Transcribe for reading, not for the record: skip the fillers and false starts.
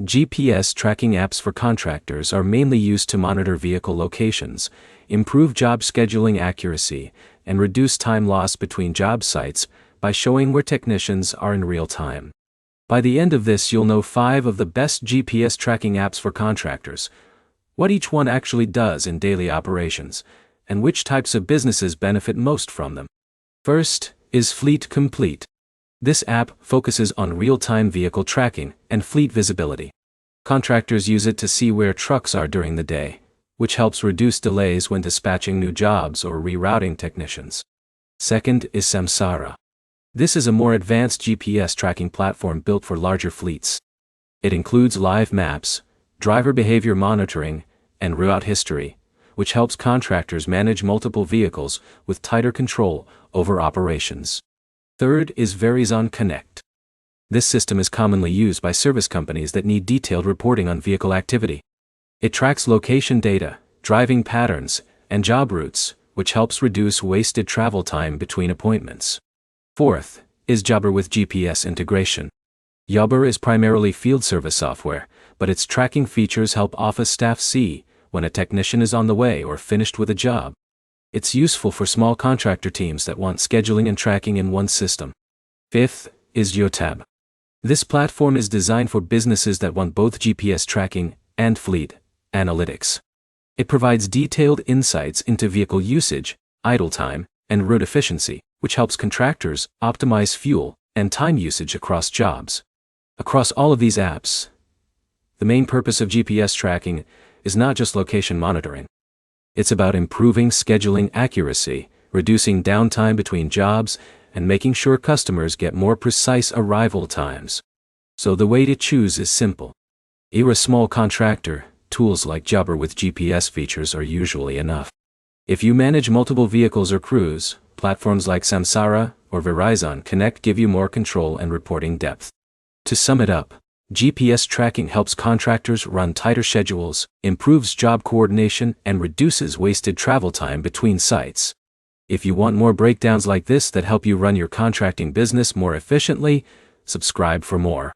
GPS tracking apps for contractors are mainly used to monitor vehicle locations, improve job scheduling accuracy, and reduce time lost between job sites by showing where technicians are in real time. By the end of this, you'll know 5 of the best GPS tracking apps for contractors, what each one actually does in daily operations, and which types of businesses benefit most from them. First is Fleet Complete. This app focuses on real-time vehicle tracking and fleet visibility. Contractors use it to see where trucks are during the day, which helps reduce delays when dispatching new jobs or rerouting technicians. Second is Samsara. This is a more advanced GPS tracking platform built for larger fleets. It includes live maps, driver behavior monitoring, and route history, which helps contractors manage multiple vehicles with tighter control over operations. Third is Verizon Connect. This system is commonly used by service companies that need detailed reporting on vehicle activity. It tracks location data, driving patterns, and job routes, which helps reduce wasted travel time between appointments. Fourth is Jobber with GPS integration. Jobber is primarily field service software, but its tracking features help office staff see when a technician is on the way or finished with a job. It's useful for small contractor teams that want scheduling and tracking in one system. Fifth is Geotab. This platform is designed for businesses that want both GPS tracking and fleet analytics. It provides detailed insights into vehicle usage, idle time, and route efficiency, which helps contractors optimize fuel and time usage across jobs. Across all of these apps, the main purpose of GPS tracking is not just location monitoring. It's about improving scheduling accuracy, reducing downtime between jobs, and making sure customers get more precise arrival times. So the way to choose is simple. If you're a small contractor, tools like Jobber with GPS features are usually enough. If you manage multiple vehicles or crews, platforms like Samsara or Verizon Connect give you more control and reporting depth. To sum it up, GPS tracking helps contractors run tighter schedules, improves job coordination, and reduces wasted travel time between sites. If you want more breakdowns like this that help you run your contracting business more efficiently, subscribe for more.